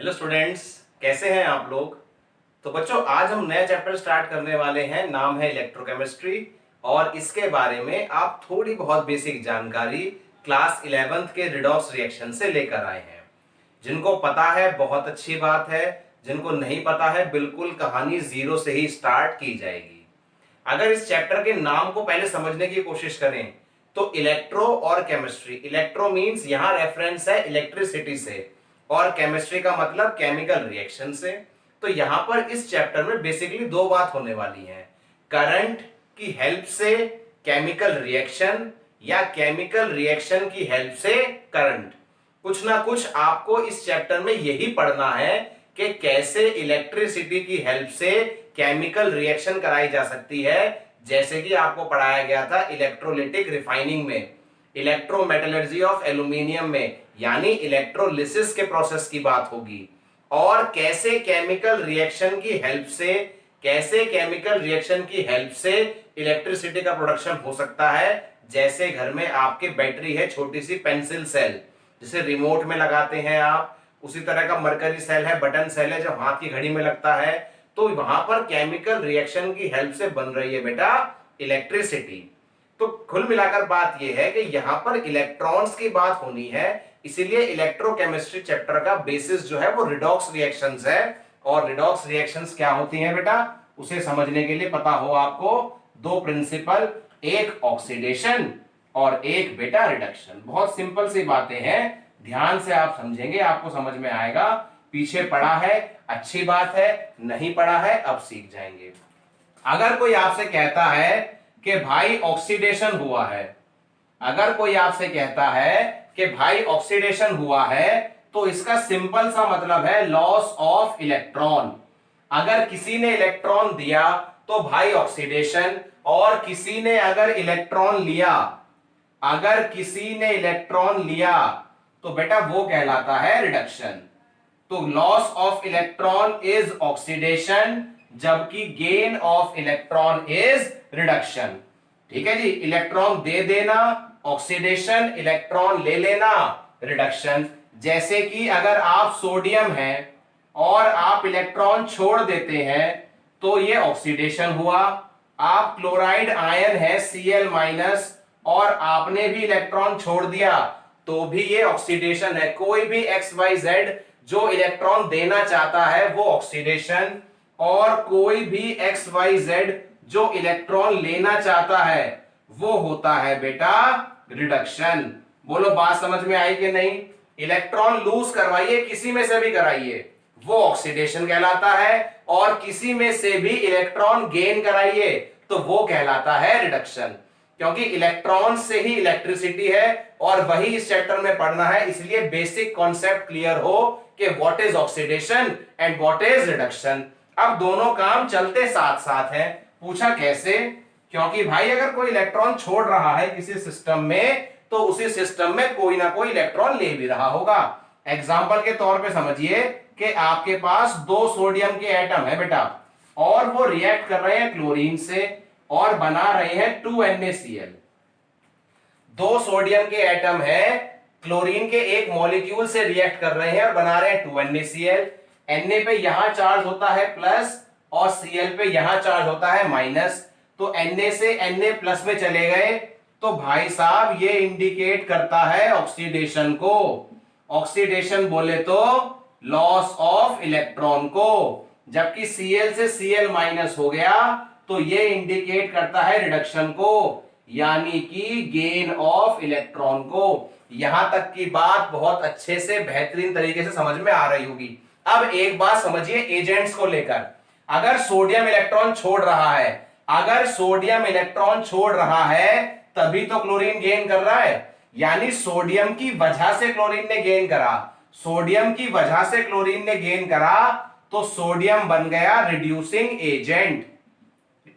Hello students, कैसे हैं आप लोग। तो बच्चों, आज हम नया चैप्टर स्टार्ट करने वाले हैं। नाम है इलेक्ट्रोकेमिस्ट्री और इसके बारे में आप थोड़ी बहुत बेसिक जानकारी क्लास 11th के रिडॉक्स रिएक्शन से लेकर आए हैं। जिनको पता है बहुत अच्छी बात है, जिनको नहीं पता है बिल्कुल कहानी जीरो से ही स्टार्ट की जाएगी। अगर इस चैप्टर के नाम को पहले समझने की कोशिश करें तो इलेक्ट्रो और केमिस्ट्री, इलेक्ट्रो मींस यहां रेफरेंस है इलेक्ट्रिसिटी से और केमिस्ट्री का मतलब केमिकल रिएक्शन से। तो यहां पर इस चैप्टर में बेसिकली दो बात होने वाली है, करंट की हेल्प से केमिकल रिएक्शन या केमिकल रिएक्शन की हेल्प से करंट। कुछ ना कुछ आपको इस चैप्टर में यही पढ़ना है कि कैसे इलेक्ट्रिसिटी की हेल्प से केमिकल रिएक्शन कराई जा सकती है। जैसे कि आपको पढ़ाया गया था इलेक्ट्रोलिटिक रिफाइनिंग में, इलेक्ट्रोमेटलर्जी ऑफ एल्यूमिनियम में, यानी इलेक्ट्रोलिसिस के प्रोसेस की बात होगी। और कैसे केमिकल रिएक्शन की हेल्प से, कैसे केमिकल रिएक्शन की हेल्प से इलेक्ट्रिसिटी का प्रोडक्शन हो सकता है। जैसे घर में आपके बैटरी है, छोटी सी पेंसिल सेल जिसे रिमोट में लगाते हैं आप, उसी तरह का मरकरी सेल है, बटन सेल है जो हाथ की घड़ी में लगता है। तो वहां पर केमिकल रिएक्शन की हेल्प से बन रही है बेटा इलेक्ट्रिसिटी। तो कुल मिलाकर बात यह है कि यहां पर इलेक्ट्रॉन्स की बात होनी है, इसीलिए इलेक्ट्रोकेमिस्ट्री चैप्टर का बेसिस जो है वो रिडॉक्स रिएक्शंस है। और रिडॉक्स रिएक्शंस क्या होती हैं बेटा, उसे समझने के लिए पता हो आपको दो प्रिंसिपल, एक ऑक्सीडेशन और एक बेटा रिडक्शन। बहुत सिंपल सी बातें हैं, ध्यान से आप समझेंगे आपको समझ में आएगा। पीछे पढ़ा है अच्छी बात है, नहीं पढ़ा है अब सीख जाएंगे। अगर कोई आपसे कहता है कि भाई ऑक्सीडेशन हुआ है, अगर कोई आपसे कहता है कि भाई ऑक्सीडेशन हुआ है, तो इसका सिंपल सा मतलब है लॉस ऑफ इलेक्ट्रॉन। अगर किसी ने इलेक्ट्रॉन दिया तो भाई ऑक्सीडेशन, और किसी ने अगर इलेक्ट्रॉन लिया, अगर किसी ने इलेक्ट्रॉन लिया तो बेटा वो कहलाता है रिडक्शन। तो loss of electron is oxidation, जबकि gain of electron is reduction. ठीक है जी, इलेक्ट्रॉन दे देना ऑक्सीडेशन, इलेक्ट्रॉन ले लेना रिडक्शन। जैसे कि अगर आप सोडियम है और आप इलेक्ट्रॉन छोड़ देते हैं तो ये ऑक्सीडेशन हुआ। आप क्लोराइड आयन है Cl माइनस और आपने भी इलेक्ट्रॉन छोड़ दिया तो भी ये ऑक्सीडेशन है। कोई भी XYZ जो इलेक्ट्रॉन देना चाहता है वो ऑक्सीडेशन, और कोई भी XYZ जो इलेक्ट्रॉन लेना चाहता है वो होता है बेटा रिडक्शन। बोलो बात समझ में आई कि नहीं। इलेक्ट्रॉन लूज करवाइए, किसी में से भी कराइए, वो ऑक्सीडेशन कहलाता है, और किसी में से भी इलेक्ट्रॉन गेन कराइए तो वो कहलाता है रिडक्शन। क्योंकि इलेक्ट्रॉन से ही इलेक्ट्रिसिटी है और वही इस चैप्टर में पढ़ना है, इसलिए बेसिक कॉन्सेप्ट क्लियर हो कि what is oxidation and what is reduction. अब दोनों काम चलते साथ साथ हैं। पूछा कैसे, क्योंकि भाई अगर कोई इलेक्ट्रॉन छोड़ रहा है किसी सिस्टम में तो उसी सिस्टम में कोई ना कोई इलेक्ट्रॉन ले भी रहा होगा। एग्जाम्पल के तौर पे समझिए कि आपके पास दो सोडियम के एटम है बेटा, और वो रिएक्ट कर रहे हैं क्लोरीन से और बना रहे हैं 2NaCl। दो सोडियम के एटम है, क्लोरीन के एक मॉलिक्यूल से रिएक्ट कर रहे हैं और बना रहे हैं 2NaCl। Na पे यहां चार्ज होता है प्लस और Cl पे यहां चार्ज होता है माइनस, तो Na से Na प्लस में चले गए तो भाई साहब ये इंडिकेट करता है ऑक्सीडेशन को। ऑक्सीडेशन बोले तो लॉस ऑफ इलेक्ट्रॉन को, जबकि Cl से Cl माइनस हो गया तो ये इंडिकेट करता है रिडक्शन को, यानी कि गेन ऑफ इलेक्ट्रॉन को। यहां तक की बात बहुत अच्छे से बेहतरीन तरीके से समझ में आ रही होगी। अब एक बात समझिए एजेंट्स को लेकर, अगर सोडियम इलेक्ट्रॉन छोड़ रहा है, अगर सोडियम इलेक्ट्रॉन छोड़ रहा है तभी तो क्लोरीन गेन कर रहा है, यानी सोडियम की वजह से क्लोरीन ने गेन करा, सोडियम की वजह से क्लोरीन ने गेन करा, तो सोडियम बन गया रिड्यूसिंग एजेंट।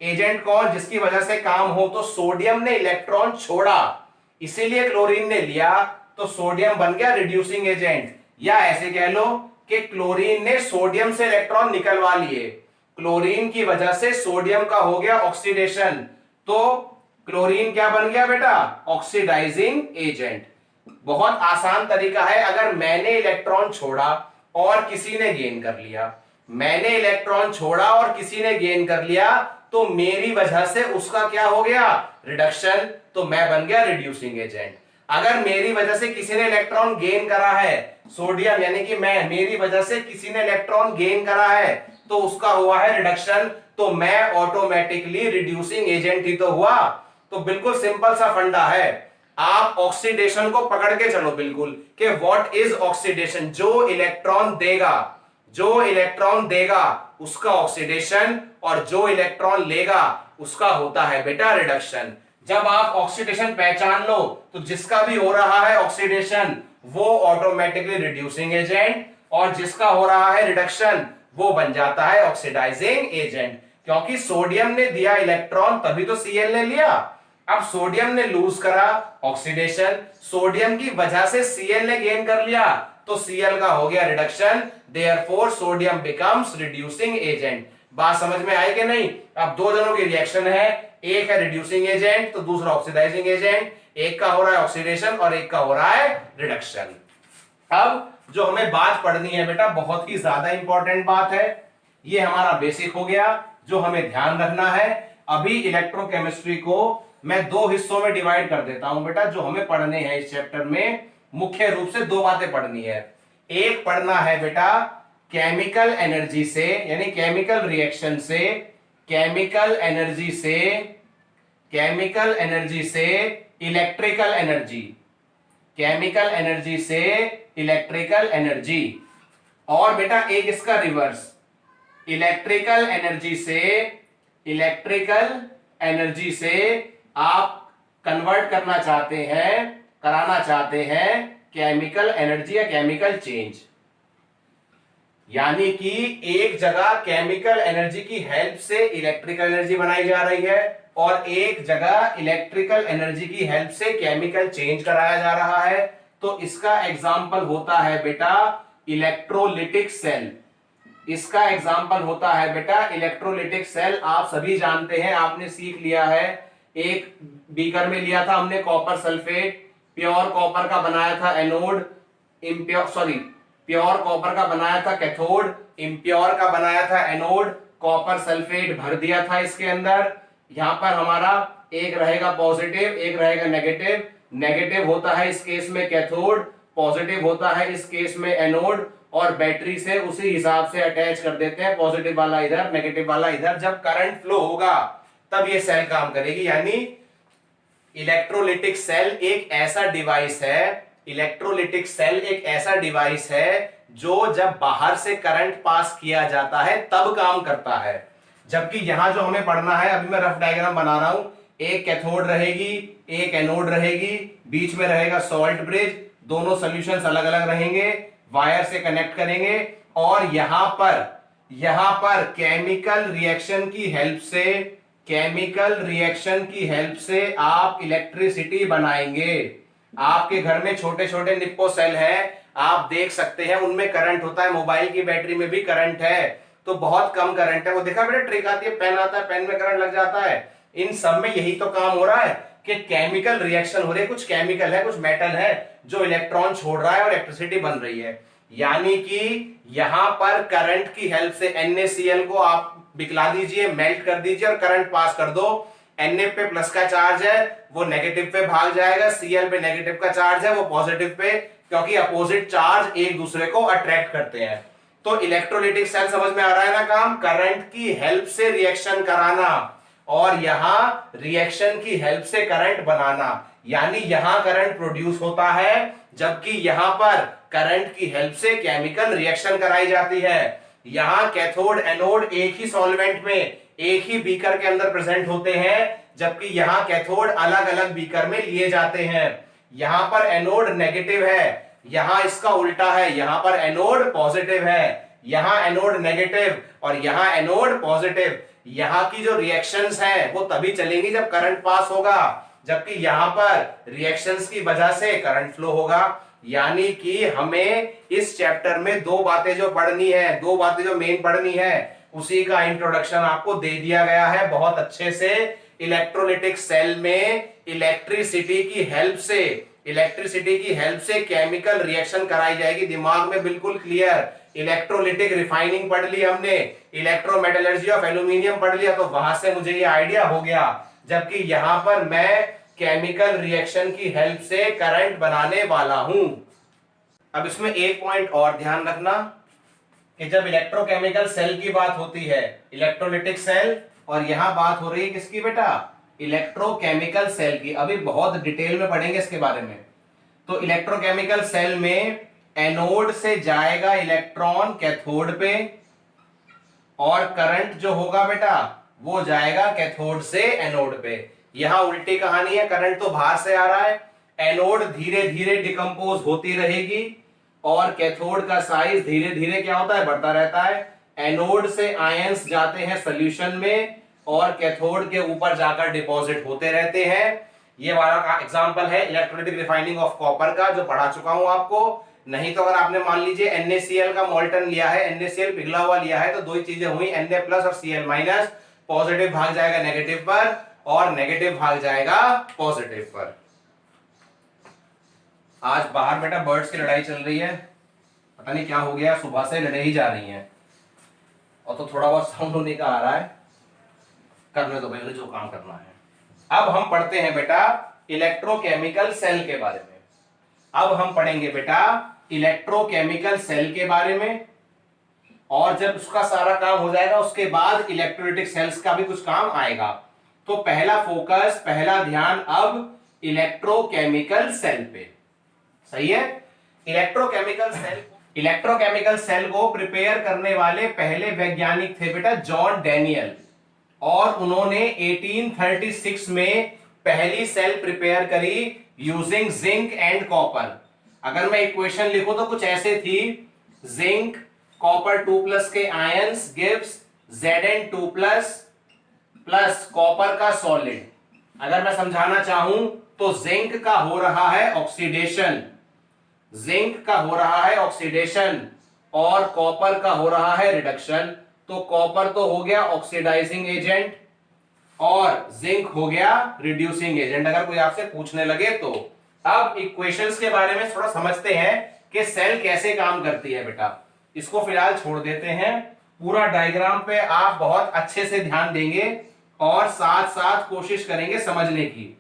एजेंट कौन, जिसकी वजह से काम हो, तो सोडियम ने इलेक्ट्रॉन छोड़ा इसीलिए क्लोरीन ने लिया, तो सोडियम बन गया रिड्यूसिंग एजेंट। या ऐसे कह लो कि क्लोरीन ने सोडियम से इलेक्ट्रॉन निकलवा लिए, क्लोरीन की वजह से सोडियम का हो गया ऑक्सीडेशन, तो क्लोरीन क्या बन गया बेटा, ऑक्सीडाइजिंग एजेंट। बहुत आसान तरीका है, अगर मैंने इलेक्ट्रॉन छोड़ा और किसी ने गेन कर लिया, मैंने इलेक्ट्रॉन छोड़ा और किसी ने गेन कर लिया, तो मेरी वजह से उसका क्या हो गया, रिडक्शन, तो मैं बन गया रिड्यूसिंग एजेंट। अगर मेरी वजह से किसी ने इलेक्ट्रॉन गेन करा है, सोडियम यानी कि मैं, मेरी वजह से किसी ने इलेक्ट्रॉन गेन करा है तो उसका हुआ है रिडक्शन, तो मैं ऑटोमेटिकली रिड्यूसिंग एजेंट ही तो हुआ। तो बिल्कुल सिंपल सा फंडा है, आप ऑक्सीडेशन को पकड़ के चलो बिल्कुल कि व्हाट इज ऑक्सीडेशन, जो इलेक्ट्रॉन देगा, जो इलेक्ट्रॉन देगा उसका ऑक्सीडेशन, और जो इलेक्ट्रॉन लेगा उसका होता है बेटा रिडक्शन। जब आप ऑक्सीडेशन पहचान लो तो जिसका भी हो रहा है ऑक्सीडेशन वो ऑटोमेटिकली रिड्यूसिंग एजेंट, और जिसका हो रहा है रिडक्शन वो बन जाता है ऑक्सीडाइजिंग एजेंट। क्योंकि सोडियम ने दिया इलेक्ट्रॉन तभी तो Cl ने लिया, अब सोडियम ने लूज करा ऑक्सीडेशन, सोडियम की वजह से Cl ने गेन कर लिया तो Cl का हो गया reduction, therefore sodium becomes reducing agent. बात समझ में आई कि नहीं? अब दो जनों की रिएक्शन है, एक है रिड्यूसिंग एजेंट तो दूसरा ऑक्सीडाइजिंग एजेंट, एक का हो रहा है ऑक्सीडेशन और एक का हो रहा है रिडक्शन। अब जो हमें बात पढ़नी है बेटा बहुत ही ज्यादा इंपॉर्टेंट बात है, ये हमारा बेसिक हो गया जो हमें ध्यान रखना है। अभी इलेक्ट्रोकेमिस्ट्री को मैं दो हिस्सों में डिवाइड कर देता हूं बेटा, जो हमें पढ़ने हैं इस चैप्टर में मुख्य रूप से दो बातें पढ़नी है। एक पढ़ना है बेटा केमिकल एनर्जी से, यानी केमिकल रिएक्शन से, केमिकल एनर्जी से, केमिकल एनर्जी से इलेक्ट्रिकल एनर्जी, केमिकल एनर्जी से इलेक्ट्रिकल एनर्जी, और बेटा एक इसका रिवर्स, इलेक्ट्रिकल एनर्जी से, इलेक्ट्रिकल एनर्जी से आप कन्वर्ट करना चाहते हैं, कराना चाहते हैं केमिकल एनर्जी या केमिकल चेंज। यानी कि एक जगह केमिकल एनर्जी की हेल्प से इलेक्ट्रिकल एनर्जी बनाई जा रही है और एक जगह इलेक्ट्रिकल एनर्जी की हेल्प से केमिकल चेंज कराया जा रहा है। तो इसका एग्जाम्पल होता है बेटा इलेक्ट्रोलिटिक सेल, इसका एग्जाम्पल होता है बेटा इलेक्ट्रोलिटिक सेल। आप सभी जानते हैं, आपने सीख लिया है, एक बीकर में लिया था हमने कॉपर सल्फेट, प्योर कॉपर का बनाया था एनोड, प्योर कॉपर का बनाया था कैथोड, इम्प्योर का बनाया था एनोड, कॉपर सल्फेट भर दिया था इसके अंदर। यहां पर हमारा एक रहेगा पॉजिटिव, एक रहेगा नेगेटिव, नेगेटिव होता है इस केस में कैथोड, पॉजिटिव होता है इस केस में एनोड, और बैटरी से उसी हिसाब से अटैच कर देते हैं, पॉजिटिव वाला इधर नेगेटिव वाला इधर। जब करंट फ्लो होगा तब ये सेल काम करेगी। यानी इलेक्ट्रोलिटिक सेल एक ऐसा डिवाइस है, इलेक्ट्रोलिटिक सेल एक ऐसा डिवाइस है जो जब बाहर से करंट पास किया जाता है तब काम करता है। जबकि यहां जो हमें पढ़ना है, अभी मैं रफ डायग्राम बना रहा हूं, एक कैथोड रहेगी, एक एनोड रहेगी, बीच में रहेगा सॉल्ट ब्रिज, दोनों सॉल्यूशंस अलग अलग रहेंगे, वायर से कनेक्ट करेंगे, और यहां पर केमिकल रिएक्शन की हेल्प से, केमिकल रिएक्शन की हेल्प से आप इलेक्ट्रिसिटी बनाएंगे। आपके घर में छोटे छोटे निप्पो सेल है, आप देख सकते हैं, उनमें करंट होता है, मोबाइल की बैटरी में भी करंट है, तो बहुत कम करंट है। वो देखा बेटा ट्रिक आती है, पेन आता है, पेन में करंट लग जाता है। इन सब में यही तो काम हो रहा है कि केमिकल रिएक्शन हो रही है, कुछ केमिकल है, कुछ मेटल है जो इलेक्ट्रॉन छोड़ रहा है और इलेक्ट्रिसिटी बन रही है। यानी कि यहां पर करंट की हेल्प से NaCl को आप बिकला दीजिए, मेल्ट कर दीजिए और करंट पास कर दो। Na पे प्लस का चार्ज है वो नेगेटिव पे भाग जाएगा, Cl पे नेगेटिव का चार्ज है वो पॉजिटिव पे, क्योंकि अपोजिट चार्ज एक दूसरे को अट्रैक्ट करते हैं। तो इलेक्ट्रोलिटिक सेल समझ में आ रहा है ना काम, करंट की हेल्प से रिएक्शन कराना और यहां रिएक्शन की हेल्प से करंट बनाना। यानी यहां करंट प्रोड्यूस होता है जबकि यहां पर करंट की हेल्प से केमिकल रिएक्शन कराई जाती है। यहां कैथोड एनोड एक ही सॉल्वेंट में, एक ही बीकर के अंदर प्रेजेंट होते हैं, जबकि यहां कैथोड अलग अलग बीकर में लिए जाते हैं। यहां पर एनोड नेगेटिव है, यहां इसका उल्टा है, यहां पर एनोड पॉजिटिव है, यहां एनोड नेगेटिव और यहां एनोड पॉजिटिव। यहां की जो रिएक्शंस हैं वो तभी चलेंगी जब करंट पास होगा, जबकि यहां पर रिएक्शंस की वजह से करंट फ्लो होगा। यानी कि हमें इस चैप्टर में दो बातें जो पढ़नी है, दो बातें जो मेन पढ़नी है, उसी का इंट्रोडक्शन आपको दे दिया गया है बहुत अच्छे से। इलेक्ट्रोलिटिक सेल में इलेक्ट्रिसिटी की हेल्प से, इलेक्ट्रिसिटी की हेल्प से केमिकल रिएक्शन कराई जाएगी। दिमाग में बिल्कुल क्लियर, इलेक्ट्रोलिटिक रिफाइनिंग पढ़ ली हमने, इलेक्ट्रोमेटलर्जी ऑफ एल्यूमिनियम पढ़ लिया, तो वहां से मुझे ये आइडिया हो गया। जबकि यहां पर मैं केमिकल रिएक्शन की हेल्प से करंट बनाने वाला हूं। अब इसमें एक पॉइंट और ध्यान रखना कि जब इलेक्ट्रोकेमिकल सेल की बात होती है, इलेक्ट्रोलिटिक सेल, और यहां बात हो रही है किसकी बेटा, इलेक्ट्रोकेमिकल सेल की। अभी बहुत डिटेल में पढ़ेंगे इसके बारे में। तो इलेक्ट्रोकेमिकल सेल में एनोड से जाएगा इलेक्ट्रॉन कैथोड पे, और करंट जो होगा बेटा वो जाएगा कैथोड से एनोड पे। यहां उल्टी कहानी है, करंट तो बाहर से आ रहा है, एनोड धीरे धीरे डिकम्पोज होती रहेगी और कैथोड का साइज धीरे धीरे क्या होता है, बढ़ता रहता है। एनोड से आयंस जाते हैं सॉल्यूशन में और कैथोड के ऊपर जाकर डिपॉजिट होते रहते हैं। ये वाला का एग्जांपल है इलेक्ट्रोलिटिक रिफाइनिंग ऑफ कॉपर का, जो पढ़ा चुका हूं आपको। नहीं तो अगर आपने मान लीजिए NaCl का मोल्टन लिया है, NaCl पिघला हुआ लिया है, तो दो ही चीजें हुई, Na प्लस और Cl माइनस। पॉजिटिव भाग जाएगा नेगेटिव पर और नेगेटिव भाग जाएगा पॉजिटिव पर। आज बाहर बेटा बर्ड्स की लड़ाई चल रही है, पता नहीं क्या हो गया, सुबह से लड़े ही जा रही हैं, और तो थोड़ा बहुत साउंड होने का आ रहा है, करने दो भाई उन्हें जो काम करना है। अब हम पढ़ते हैं बेटा इलेक्ट्रोकेमिकल सेल के बारे में। अब हम पढ़ेंगे बेटा इलेक्ट्रोकेमिकल सेल के बारे में, और जब उसका सारा काम हो जाएगा उसके बाद इलेक्ट्रोलिटिक सेल्स का भी कुछ काम आएगा। तो पहला फोकस, पहला ध्यान अब इलेक्ट्रोकेमिकल सेल पे, सही है। इलेक्ट्रोकेमिकल सेल को प्रिपेयर करने वाले पहले वैज्ञानिक थे बेटा जॉन डैनियल, और उन्होंने 1836 में पहली सेल प्रिपेयर करी यूजिंग जिंक एंड कॉपर। अगर मैं इक्वेशन लिखूं तो कुछ ऐसे थी, जिंक कॉपर 2+ के ions gives Zn2+ plus copper का सॉलिड। अगर मैं समझाना चाहूं तो जिंक का हो रहा है ऑक्सीडेशन, जिंक का हो रहा है ऑक्सीडेशन और कॉपर का हो रहा है रिडक्शन। तो कॉपर तो हो गया ऑक्सीडाइजिंग एजेंट और जिंक हो गया रिड्यूसिंग एजेंट, अगर कोई आपसे पूछने लगे तो। अब इक्वेशंस के बारे में थोड़ा समझते हैं कि सेल कैसे काम करती है बेटा। इसको फिलहाल छोड़ देते हैं, पूरा डायग्राम पे आप बहुत अच्छे से ध्यान देंगे और साथ साथ कोशिश करेंगे समझने की।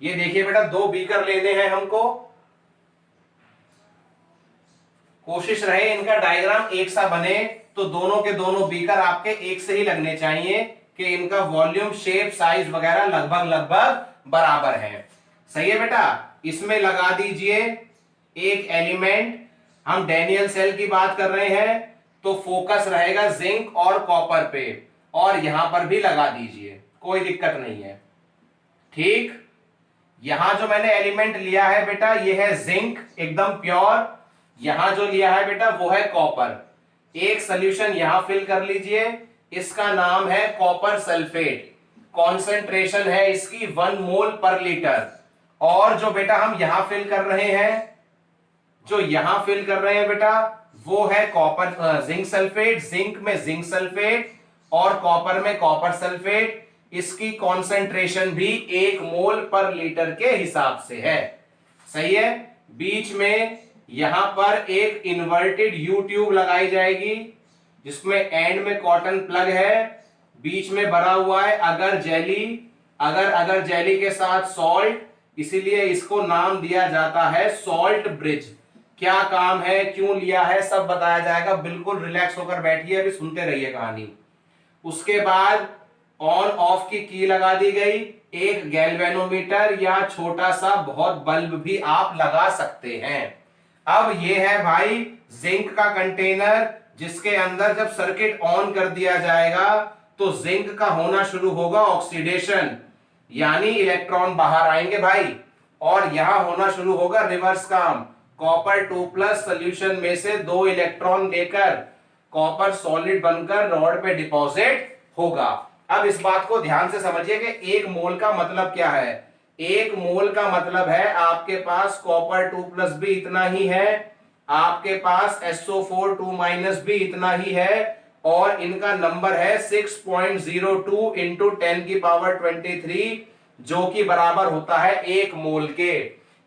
ये देखिए बेटा, दो बीकर लेने हैं हमको, कोशिश रहे इनका डायग्राम एक सा बने, तो दोनों के दोनों बीकर आपके एक से ही लगने चाहिए कि इनका वॉल्यूम, शेप, साइज वगैरह लगभग बराबर है। सही है बेटा। इसमें लगा दीजिए एक एलिमेंट, हम डैनियल सेल की बात कर रहे हैं तो फोकस रहेगा जिंक और कॉपर पे, और यहां पर भी लगा दीजिए, कोई दिक्कत नहीं है। ठीक, यहां जो मैंने एलिमेंट लिया है बेटा ये है जिंक एकदम प्योर, यहां जो लिया है बेटा वो है कॉपर। एक सॉल्यूशन यहां फिल कर लीजिए, इसका नाम है कॉपर सल्फेट, कॉन्सेंट्रेशन है इसकी 1 मोल पर लीटर। और जो बेटा हम यहां फिल कर रहे हैं, जो यहां फिल कर रहे हैं बेटा वो है कॉपर जिंक सल्फेट, जिंक में जिंक सल्फेट और कॉपर में कॉपर सल्फेट। इसकी कॉन्सेंट्रेशन भी 1 मोल पर लीटर के हिसाब से है। सही है। बीच में यहां पर एक इन्वर्टेड यू ट्यूब लगाई जाएगी जिसमें एंड में कॉटन प्लग है, बीच में भरा हुआ है अगर जेली, अगर जेली के साथ सॉल्ट, इसीलिए इसको नाम दिया जाता है सॉल्ट ब्रिज। क्या काम है, क्यों लिया है, सब बताया जाएगा, बिल्कुल रिलैक्स होकर बैठिए, अभी सुनते रहिए कहानी। उसके बाद ऑन ऑफ की की लगा दी गई, एक गैल्वेनोमीटर या छोटा सा बहुत बल्ब भी आप लगा सकते हैं। अब ये है भाई जिंक का कंटेनर, जिसके अंदर जब सर्किट ऑन कर दिया जाएगा तो जिंक का होना शुरू होगा ऑक्सीडेशन, यानी इलेक्ट्रॉन बाहर आएंगे भाई, और यहां होना शुरू होगा रिवर्स काम। कॉपर 2+ सॉल्यूशन में से 2 इलेक्ट्रॉन लेकर कॉपर सॉलिड बनकर रॉड पे डिपॉजिट होगा। अब इस बात को ध्यान से समझिए कि 1 मोल का मतलब क्या है। 1 मोल का मतलब है आपके पास कॉपर 2+ भी इतना ही है, आपके पास SO4 2- भी इतना ही है, और इनका नंबर है 6.02 इंटू 10⁻23, जो कि बराबर होता है 1 मोल के।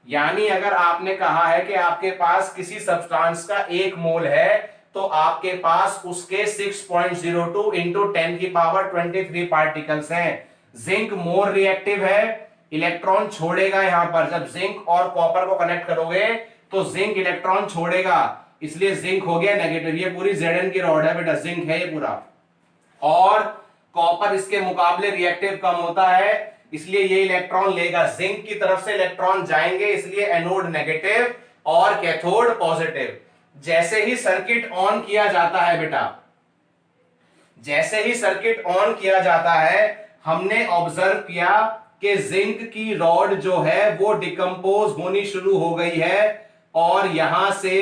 यानी अगर आपने कहा है कि आपके पास किसी सब्सटेंस का 1 मोल है, तो आपके पास उसके 6.02 इंटू 10 की पावर 23 पार्टिकल्स हैं। जिंक मोर रिएक्टिव है, इलेक्ट्रॉन छोड़ेगा यहां पर। जब जिंक और कॉपर को कनेक्ट करोगे तो जिंक इलेक्ट्रॉन छोड़ेगा, इसलिए जिंक हो गया नेगेटिव। ये पूरी Zn की रॉड है बेटा, जिंक है ये पूरा। और कॉपर इसके मुकाबले रिएक्टिव कम होता है, इसलिए ये इलेक्ट्रॉन लेगा। जिंक की तरफ से इलेक्ट्रॉन जाएंगे, इसलिए एनोड नेगेटिव और कैथोड पॉजिटिव। जैसे ही सर्किट ऑन किया जाता है बेटा, जैसे ही सर्किट ऑन किया जाता है, हमने ऑब्जर्व किया कि जिंक की रॉड जो है वो डिकम्पोज होनी शुरू हो गई है और यहां से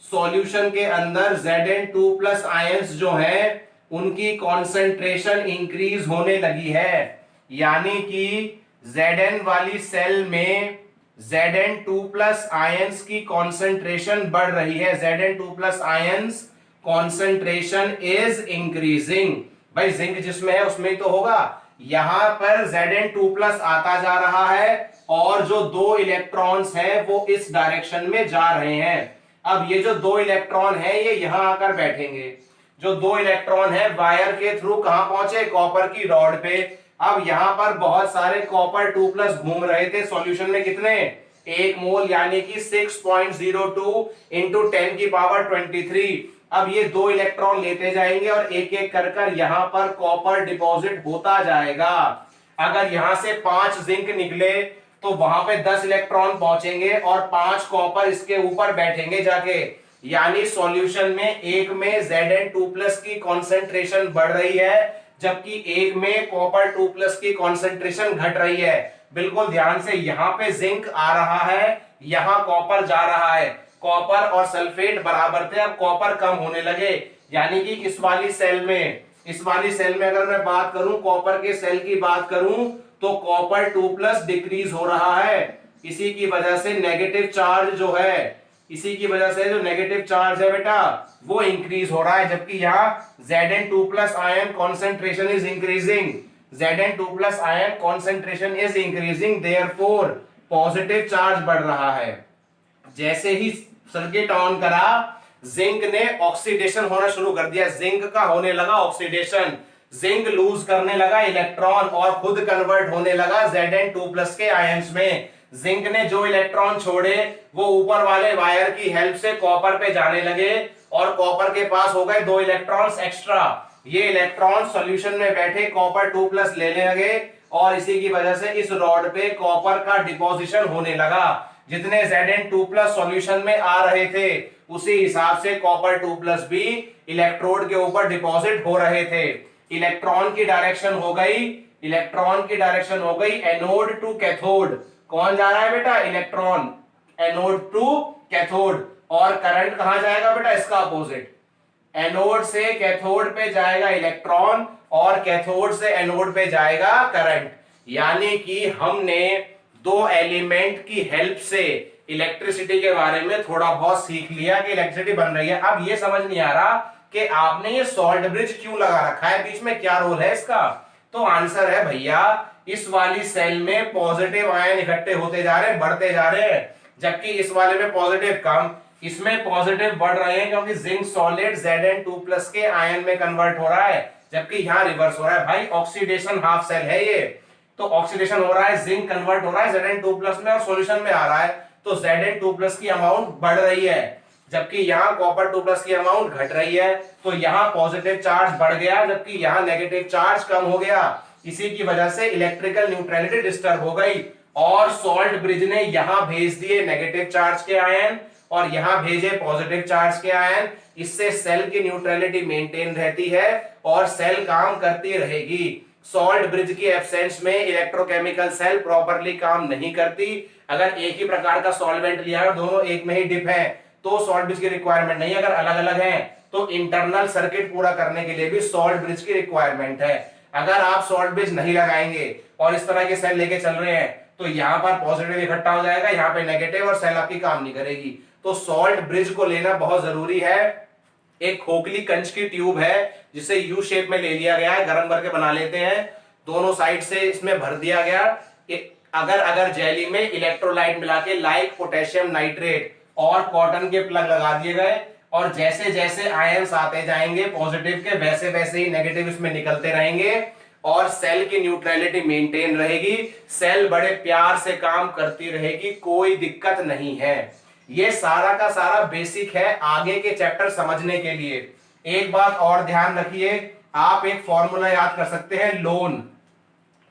सॉल्यूशन के अंदर Zn2+ आयंस जो हैं उनकी कॉन्सेंट्रेशन इंक्रीज होने लगी है। यानी कि Zn वाली सेल में Zn2+ आयंस की कॉन्सेंट्रेशन बढ़ रही है। Zn2+ ions concentration is increasing. भाई जिंक जिसमें है उसमें ही तो होगा। यहां पर Zn2+ आता जा रहा है और जो दो इलेक्ट्रॉन्स हैं वो इस डायरेक्शन में जा रहे हैं। अब ये जो दो इलेक्ट्रॉन है ये यहां आकर बैठेंगे। जो दो इलेक्ट्रॉन है वायर के थ्रू कहां पहुंचे, कॉपर की रॉड पे। अब यहां पर बहुत सारे कॉपर 2+ घूम रहे थे सॉल्यूशन में। कितने? 1 मोल, यानी कि 6.02 इंटू 10 की पावर 23। अब ये दो इलेक्ट्रॉन लेते जाएंगे और एक एक कर कर यहां पर कॉपर डिपॉजिट होता जाएगा। अगर यहां से 5 जिंक निकले तो वहां पे 10 इलेक्ट्रॉन पहुंचेंगे और 5 कॉपर इसके ऊपर बैठेंगे जाके। यानी सॉल्यूशन में एक में Zn2+ की कॉन्सेंट्रेशन बढ़ रही है, जबकि एक में कॉपर 2+ की कॉन्सेंट्रेशन घट रही है। बिल्कुल ध्यान से, यहां पे जिंक आ रहा है, यहां कॉपर जा रहा है। कॉपर और सल्फेट बराबर थे, अब कॉपर कम होने लगे। यानी कि इस वाली सेल में अगर मैं बात करूं, कॉपर के सेल की बात करूं, तो कॉपर 2+ डिक्रीज हो रहा है। इसी की वजह से नेगेटिव चार्ज जो है, इसी की वजह से जो नेगेटिव चार्ज है बेटा वो इंक्रीज हो रहा है, जबकि यहां Zn2+ ion concentration is increasing. Zn2+ ion concentration is increasing, therefore positive charge बढ़ रहा है। जैसे ही सर्किट ऑन करा, जिंक ने ऑक्सीडेशन होना शुरू कर दिया। जिंक का होने लगा ऑक्सीडेशन, जिंक लूज करने लगा इलेक्ट्रॉन और खुद कन्वर्ट होने लगा Zn2+ के आयंस में। जिंक ने जो इलेक्ट्रॉन छोड़े वो ऊपर वाले वायर की हेल्प से कॉपर पे जाने लगे और कॉपर के पास हो गए 2 इलेक्ट्रॉन्स एक्स्ट्रा। ये इलेक्ट्रॉन सॉल्यूशन में बैठे कॉपर 2+ लेने लगे और इसी की वजह से इस रॉड पे कॉपर का डिपोजिशन होने लगा। जितने Zn2+ सॉल्यूशन में आ रहे थे उसी हिसाब से कॉपर 2+ भी इलेक्ट्रोड के ऊपर डिपॉजिट हो रहे थे। इलेक्ट्रॉन की डायरेक्शन हो गई एनोड टू कैथोड। कौन जा रहा है बेटा? Electron anode to cathode. और करंट कहां जाएगा बेटा? इसका अपोजिट, एनोड से कैथोड पे जाएगा इलेक्ट्रॉन और कैथोड से एनोड पे जाएगा करंट। यानी कि हमने दो एलिमेंट की हेल्प से इलेक्ट्रिसिटी के बारे में थोड़ा बहुत सीख लिया कि इलेक्ट्रिसिटी बन रही है। अब ये समझ नहीं आ रहा कि आपने ये सॉल्ट ब्रिज क्यों लगा रखा है, बीच में क्या रोल है इसका? तो आंसर है भैया, इस वाली सेल में पॉजिटिव आयन इकट्ठे होते जा रहे हैं, बढ़ते जा रहे हैं, जबकि इस वाले में पॉजिटिव कम, इसमें पॉजिटिव बढ़ रहे हैं क्योंकि जिंक सॉलिड Zn2+ के आयन में कन्वर्ट हो रहा है, जबकि यहां रिवर्स हो रहा है। भाई ऑक्सीडेशन हाफ सेल है ये, तो ऑक्सीडेशन हो रहा है, जिंक कन्वर्ट हो रहा है Zn2+ में और सॉल्यूशन में आ रहा है, तो Zn2+ की अमाउंट बढ़ रही है, जबकि यहां कॉपर 2+ की अमाउंट घट रही है। तो यहां पॉजिटिव चार्ज बढ़ गया जबकि यहां नेगेटिव चार्ज कम हो गया। इसी की वजह से इलेक्ट्रिकल न्यूट्रलिटी डिस्टर्ब हो गई और सॉल्ट ब्रिज ने यहां भेज दिए नेगेटिव चार्ज के आयन और यहां भेजे पॉजिटिव चार्ज के आयन। इससे सेल की न्यूट्रलिटी मेंटेन रहती है और सेल काम करती रहेगी। सॉल्ट ब्रिज की एब्सेंस में इलेक्ट्रोकेमिकल सेल प्रॉपर्ली काम नहीं करती। अगर एक ही प्रकार का सॉल्वेंट लिया है, दोनों एक में ही डिप है, तो सॉल्ट ब्रिज की रिक्वायरमेंट नहीं। अगर अलग अलग है तो इंटरनल सर्किट पूरा करने के लिए भी सॉल्ट ब्रिज की रिक्वायरमेंट है। अगर आप सॉल्ट ब्रिज नहीं लगाएंगे और इस तरह के सेल लेके चल रहे हैं तो यहां पर पॉजिटिव इकट्ठा हो जाएगा, यहां पे नेगेटिव, और सेल आपकी काम नहीं करेगी। तो सॉल्ट ब्रिज को लेना बहुत जरूरी है। एक खोखली कंच की ट्यूब है जिसे यू शेप में ले लिया गया है, गर्म करके बना लेते हैं, दोनों साइड से इसमें भर दिया गया। अगर जेली में इलेक्ट्रोलाइट मिला के लाइक पोटेशियम नाइट्रेट और कॉटन के प्लग लगा दिए गए और जैसे जैसे आयंस आते जाएंगे पॉजिटिव के, वैसे वैसे ही नेगेटिव इसमें निकलते रहेंगे और सेल की न्यूट्रलिटी मेंटेन रहेगी। सेल बड़े प्यार से काम करती रहेगी, कोई दिक्कत नहीं है। ये सारा का सारा बेसिक है आगे के चैप्टर समझने के लिए। एक बात और ध्यान रखिए, आप एक फॉर्मूला याद कर सकते हैं, लोन।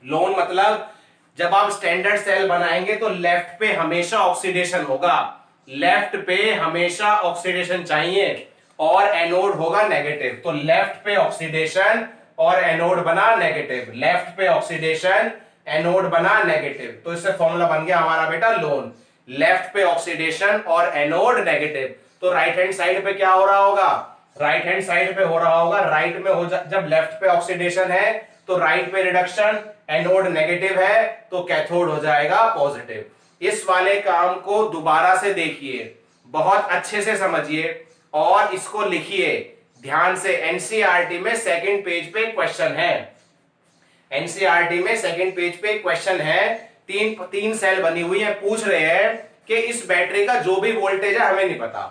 लोन मतलब जब आप स्टैंडर्ड सेल बनाएंगे तो लेफ्ट पे हमेशा ऑक्सीडेशन होगा, लेफ्ट पे हमेशा ऑक्सीडेशन चाहिए और एनोड होगा नेगेटिव। तो लेफ्ट पे ऑक्सीडेशन और एनोड बना नेगेटिव, लेफ्ट पे ऑक्सीडेशन एनोड बना नेगेटिव। तो इससे फॉर्मूला बन गया हमारा बेटा लोन, लेफ्ट पे ऑक्सीडेशन और एनोड नेगेटिव। तो राइट हैंड साइड पे क्या हो रहा होगा, राइट हैंड साइड पे हो रहा होगा, राइट में हो जब लेफ्ट पे ऑक्सीडेशन है तो राइट पे रिडक्शन, एनोड नेगेटिव है तो कैथोड हो जाएगा पॉजिटिव। इस वाले काम को दोबारा से देखिए, बहुत अच्छे से समझिए और इसको लिखिए ध्यान से। एनसीईआरटी में सेकंड पेज पे क्वेश्चन है, एनसीईआरटी में सेकंड पेज पे क्वेश्चन है। तीन सेल बनी हुई है, पूछ रहे हैं कि इस बैटरी का जो भी वोल्टेज है हमें नहीं पता,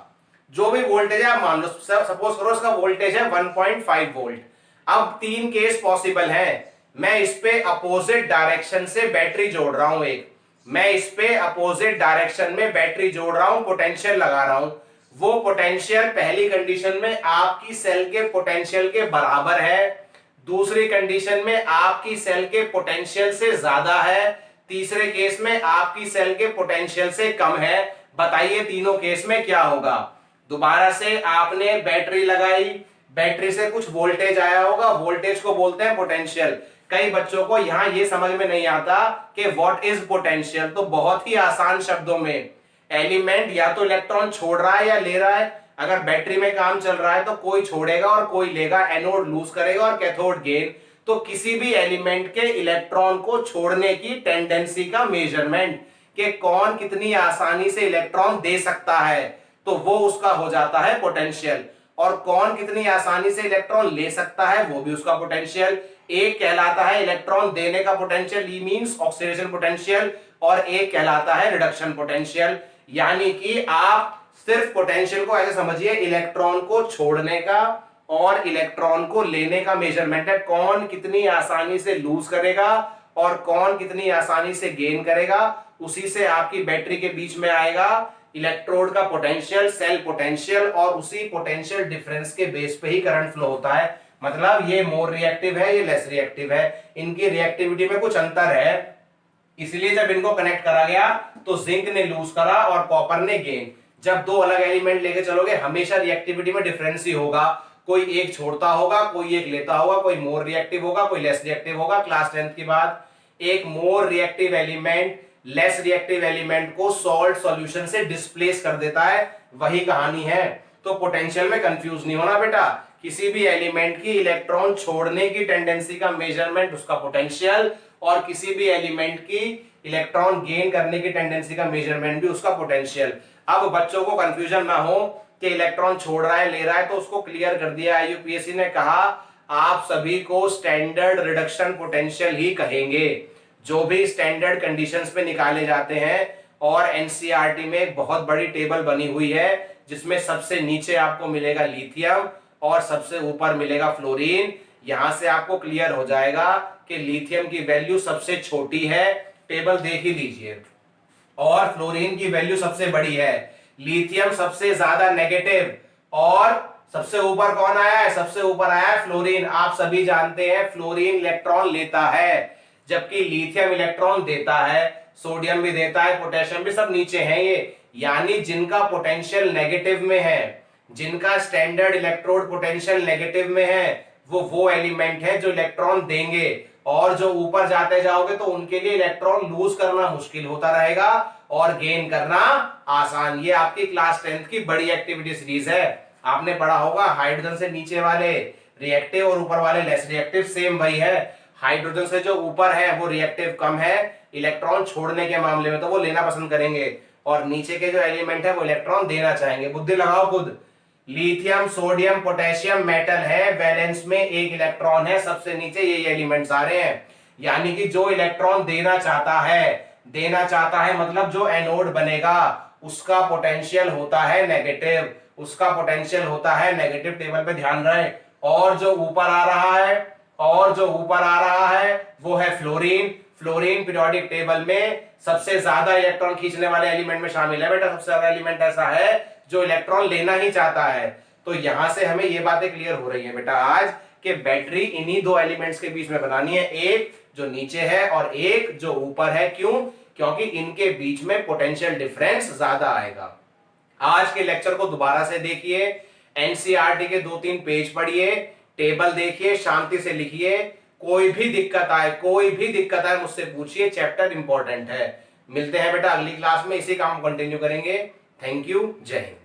जो भी वोल्टेज है आप मान लो, सपोज करो इसका वोल्टेज है 1.5 वोल्ट। अब तीन केस पॉसिबल है, मैं इस पे अपोजिट डायरेक्शन से बैटरी जोड़ रहा हूं एक, मैं इस पे अपोजिट डायरेक्शन में बैटरी जोड़ रहा हूं, पोटेंशियल लगा रहा हूं। वो पोटेंशियल पहली कंडीशन में आपकी सेल के पोटेंशियल के बराबर है, दूसरी कंडीशन में आपकी सेल के पोटेंशियल से ज्यादा है, तीसरे केस में आपकी सेल के पोटेंशियल से कम है। बताइए तीनों केस में क्या होगा। दोबारा से आपने बैटरी लगाई, बैटरी से कुछ वोल्टेज आया होगा, वोल्टेज को बोलते हैं पोटेंशियल। कई बच्चों को यहां ये समझ में नहीं आता कि व्हाट इज पोटेंशियल। तो बहुत ही आसान शब्दों में, एलिमेंट या तो इलेक्ट्रॉन छोड़ रहा है या ले रहा है। अगर बैटरी में काम चल रहा है तो कोई छोड़ेगा और कोई लेगा, एनोड लूज करेगा और कैथोड गेन। तो किसी भी एलिमेंट के इलेक्ट्रॉन को छोड़ने की टेंडेंसी का मेजरमेंट, कि कौन कितनी आसानी से इलेक्ट्रॉन दे सकता है, तो वो उसका हो जाता है पोटेंशियल। और कौन कितनी आसानी से इलेक्ट्रॉन ले सकता है वो भी उसका पोटेंशियल। एक कहलाता है इलेक्ट्रॉन देने का पोटेंशियल, ई मींस ऑक्सीडेशन पोटेंशियल, और एक कहलाता है रिडक्शन पोटेंशियल। यानी कि आप सिर्फ पोटेंशियल को ऐसे समझिए, इलेक्ट्रॉन को छोड़ने का और इलेक्ट्रॉन को लेने का मेजरमेंट है, कौन कितनी आसानी से लूज करेगा और कौन कितनी आसानी से गेन करेगा। उसी से आपकी बैटरी के बीच में आएगा इलेक्ट्रोड का पोटेंशियल, सेल पोटेंशियल, और उसी पोटेंशियल डिफरेंस के बेस पे ही करंट फ्लो होता है। मतलब ये मोर रिएक्टिव है, ये लेस रिएक्टिव है, इनकी रिएक्टिविटी में कुछ अंतर है। इसलिए जब इनको कनेक्ट करा गया तो जिंक ने लूज करा और कॉपर ने गेन। जब दो अलग एलिमेंट लेके चलोगे हमेशा रिएक्टिविटी में डिफरेंस ही होगा, कोई एक छोड़ता होगा, कोई एक लेता होगा, कोई मोर रिएक्टिव होगा, कोई लेस रिएक्टिव होगा। क्लास 10th की बात, एक more reactive element less reactive element को सॉल्ट सॉल्यूशन से डिस्प्लेस कर देता है, वही कहानी है। तो पोटेंशियल में कंफ्यूज नहीं होना बेटा, किसी भी एलिमेंट की इलेक्ट्रॉन छोड़ने की टेंडेंसी का मेजरमेंट उसका पोटेंशियल, और किसी भी एलिमेंट की इलेक्ट्रॉन गेन करने की टेंडेंसी का मेजरमेंट भी उसका पोटेंशियल। अब बच्चों को कंफ्यूजन ना हो कि इलेक्ट्रॉन छोड़ रहा है ले रहा है, तो उसको क्लियर कर दिया यूपीएससी ने, कहा आप सभी को स्टैंडर्ड रिडक्शन पोटेंशियल ही कहेंगे, जो भी स्टैंडर्ड कंडीशंस पे निकाले जाते हैं। और एनसीईआरटी में एक बहुत बड़ी टेबल बनी हुई है जिसमें सबसे नीचे आपको मिलेगा लिथियम और सबसे ऊपर मिलेगा फ्लोरीन। यहां से आपको क्लियर हो जाएगा कि लिथियम की वैल्यू सबसे छोटी है, टेबल देख ही लीजिए, और फ्लोरीन की वैल्यू सबसे बड़ी है। लिथियम सबसे ज्यादा नेगेटिव, और सबसे ऊपर कौन आया है, सबसे ऊपर आया है फ्लोरीन। आप सभी जानते हैं फ्लोरीन इलेक्ट्रॉन लेता है जबकि लिथियम इलेक्ट्रॉन देता है, सोडियम भी देता है, पोटेशियम भी, सब नीचे हैं ये। यानी जिनका पोटेंशियल नेगेटिव में है, जिनका स्टैंडर्ड इलेक्ट्रोड पोटेंशियल नेगेटिव में है, वो एलिमेंट है जो इलेक्ट्रॉन देंगे, और जो ऊपर जाते जाओगे तो उनके लिए इलेक्ट्रॉन लूज करना मुश्किल होता रहेगा और गेन करना आसान। ये आपकी क्लास 10th की बड़ी एक्टिविटी सीरीज है। आपने पढ़ा होगा हाइड्रोजन से नीचे वाले रिएक्टिव और ऊपर वाले लेस रिएक्टिव, सेम वही है। हाइड्रोजन से जो ऊपर है वो रिएक्टिव कम है इलेक्ट्रॉन छोड़ने के मामले में, तो वो लेना पसंद करेंगे, और नीचे के जो एलिमेंट है वो इलेक्ट्रॉन देना चाहेंगे। बुद्धि लगाओ खुद। लिथियम, सोडियम, पोटेशियम मेटल है, वैलेंस में एक इलेक्ट्रॉन है, सबसे नीचे ये एलिमेंट्स आ रहे हैं। यानी कि जो इलेक्ट्रॉन देना चाहता है मतलब जो एनोड बनेगा उसका पोटेंशियल होता है नेगेटिव, उसका पोटेंशियल होता है नेगेटिव, टेबल पे ध्यान रहे। और जो ऊपर आ रहा है, और जो ऊपर आ रहा है वो है फ्लोरीन। फ्लोरीन पीरियोडिक टेबल में सबसे ज्यादा इलेक्ट्रॉन खींचने वाले एलिमेंट में शामिल है बेटा। सबसे ज्यादा एलिमेंट ऐसा है जो इलेक्ट्रॉन लेना ही चाहता है। तो यहां से हमें ये बातें क्लियर हो रही है बेटा आज कि बैटरी इन्हीं दो एलिमेंट्स के बीच में बनानी है, एक जो नीचे है और एक जो ऊपर है। क्यों? क्योंकि इनके बीच में पोटेंशियल डिफरेंस ज्यादा आएगा। आज के लेक्चर को दोबारा से देखिए, एनसीईआरटी के 2-3 पेज पढ़िए, टेबल देखिए, शांति से लिखिए। कोई भी दिक्कत आए, कोई भी दिक्कत आए मुझसे पूछिए, चैप्टर इंपॉर्टेंट है। मिलते हैं बेटा अगली क्लास में, इसी काम कंटिन्यू करेंगे। थैंक यू, जय हिंद।